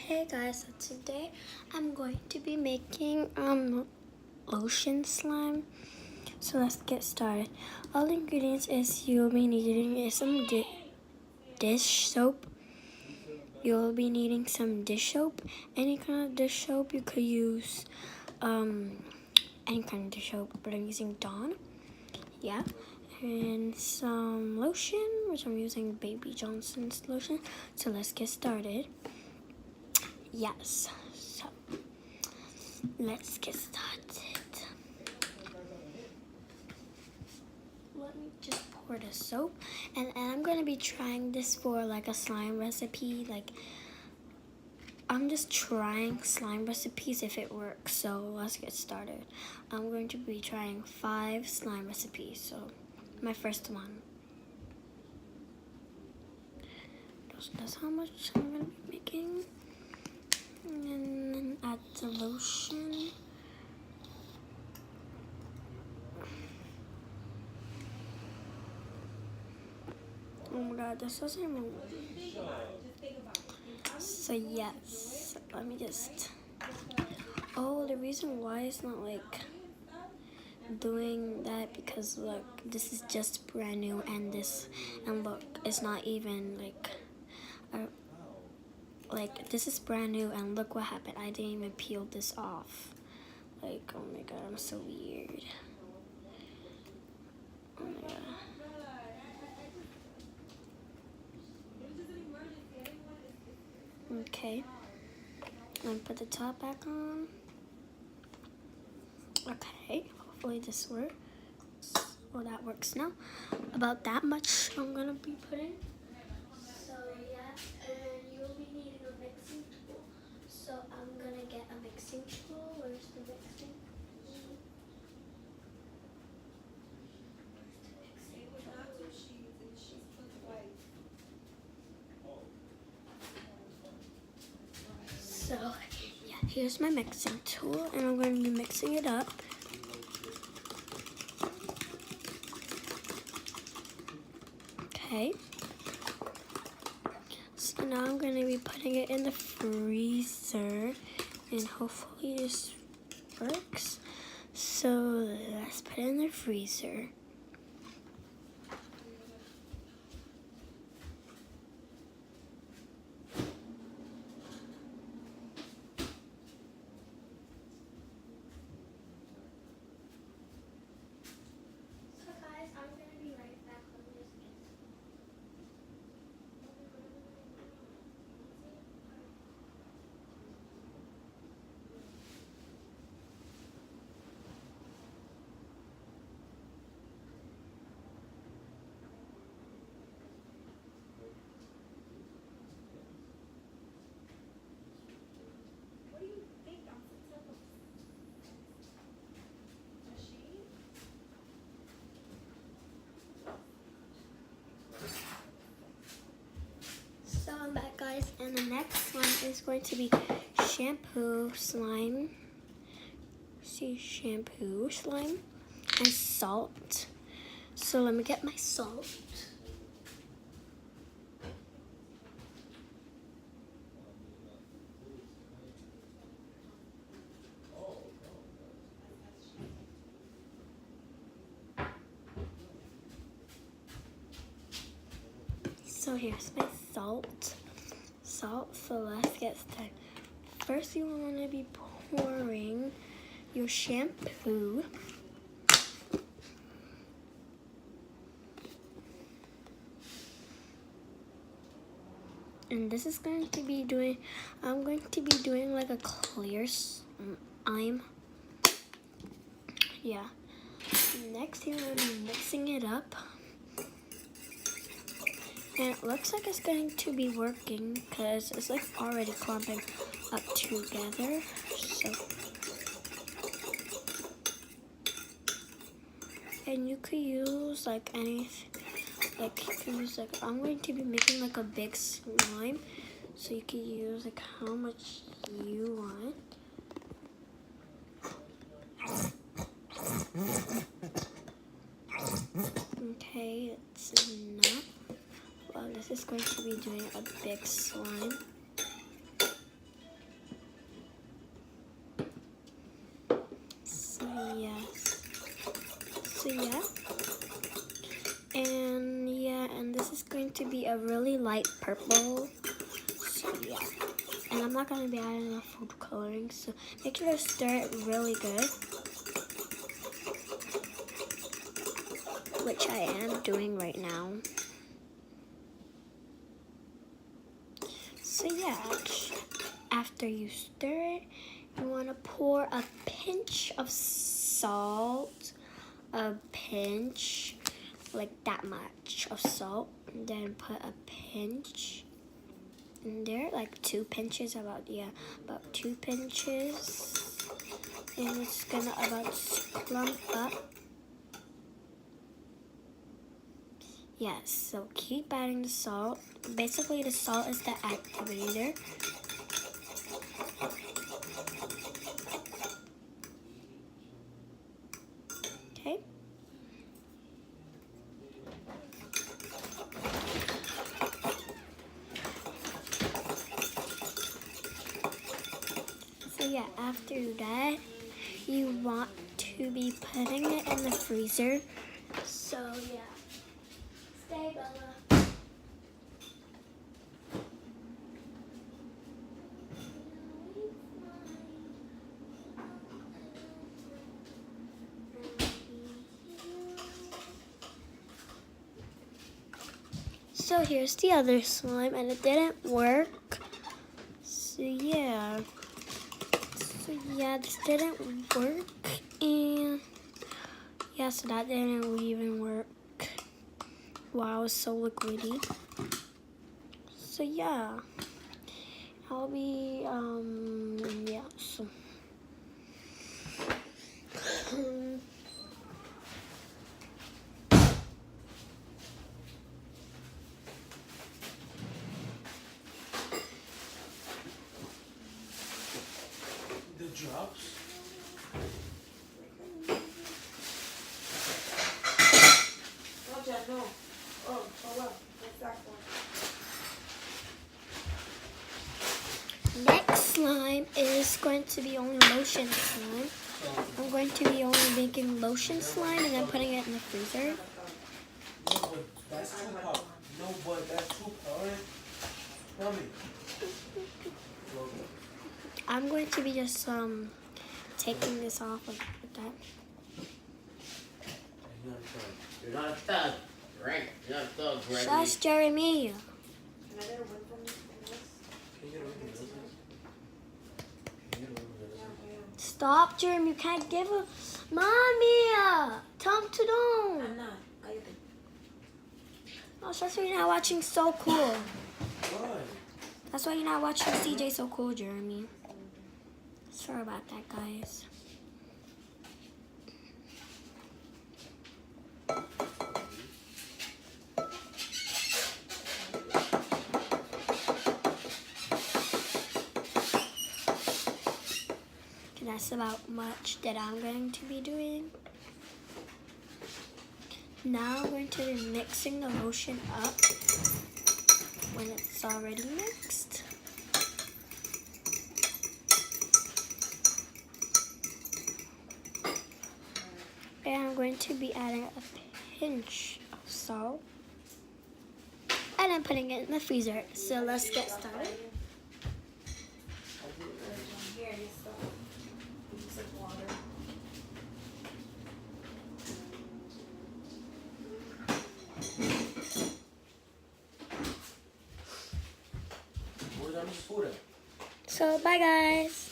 Hey guys, so today I'm going to be making lotion slime. So let's get started. All the ingredients is you'll be needing is some dish soap. You'll be needing some dish soap. Any kind of dish soap. You could use any kind of dish soap, but I'm using Dawn. Yeah. And some lotion, which I'm using Baby Johnson's lotion. So let's get started. Yes, so let's get started. Let me just pour the soap, and I'm going to be trying this for like a slime recipe. Like, I'm just trying slime recipes if it works, so let's get started. I'm going to be trying 5 slime recipes, so my first one. That's how much I'm going to be making. And then add the lotion. Oh my god, this doesn't even work. So yes, let me just... Oh, the reason why it's not like doing that because look, this is just brand new and look, it's not even like this is brand new and look what happened. I didn't even peel this off. Like, oh my god, I'm so weird. Oh my god. Okay, I'm gonna put the top back on. Okay, hopefully this works. Well, that works now. About that much I'm gonna be putting. So yeah, and you'll be needing a mixing tool. So I'm gonna get a mixing tool. Where's the mixing tool? So yeah, here's my mixing tool, and I'm going to be mixing it up. Okay. So now I'm going to be putting it in the freezer, and hopefully this works. So let's put it in the freezer. So I'm back, guys, and the next one is going to be shampoo slime. See, shampoo slime and salt. So let me get my salt. So here's my salt. So let's get started. First, you want to be pouring your shampoo. And this is going to be doing, I'm going to be doing like a clear slime. Yeah. Next, you're going to be mixing it up. And it looks like it's going to be working because it's like already clumping up together. So, and you could use like anything. Like you can use like, I'm going to be making like a big slime. So you can use like how much you want. Okay, it's enough. Well, this is going to be doing a big slime. a really light purple. So yeah. And I'm not going to be adding enough food coloring, so make sure to stir it really good. Which I am doing right now. So yeah, after you stir it, you want to pour a pinch of salt, a pinch, like that much of salt, and then put a pinch in there, like 2 pinches, about 2 pinches, and it's gonna about clump up. Yes, so keep adding the salt. Basically, the salt is the activator. Okay. So yeah, after that, you want to be putting it in the freezer. So yeah. Stay, Bella. So here's the other slime, and it didn't work. So yeah, this didn't work, and yeah, so that didn't even work. Wow, it's so liquidy. So yeah, I'll be yeah. So. The drops? No. Oh, well. What's that for? Next slime is going to be only lotion slime. I'm going to be only making lotion slime and then putting it in the freezer. No, but that's too hot. No, but that's too powdered. Mommy. I'm going to be just taking this off like that. You're not a thug, right? You're not a thug, right? Shush, Jeremy. Can I get a win from this? Can you get away from this? Can you get away from this? Stop, Jeremy. You can't give a mommy. Tell him to don't. I'm not. Ayúdame. Oh, that's why you're not watching So Cool. Why? That's why you're not watching CJ So Cool, Jeremy. Sorry about that, guys. Okay, that's about much that I'm going to be doing. Now I'm going to be mixing the lotion up when it's already mixed. And I'm going to be adding a pinch of salt. And I'm putting it in the freezer. So let's get started. Here, you stuff. Use of water. Where's our food at? So bye guys.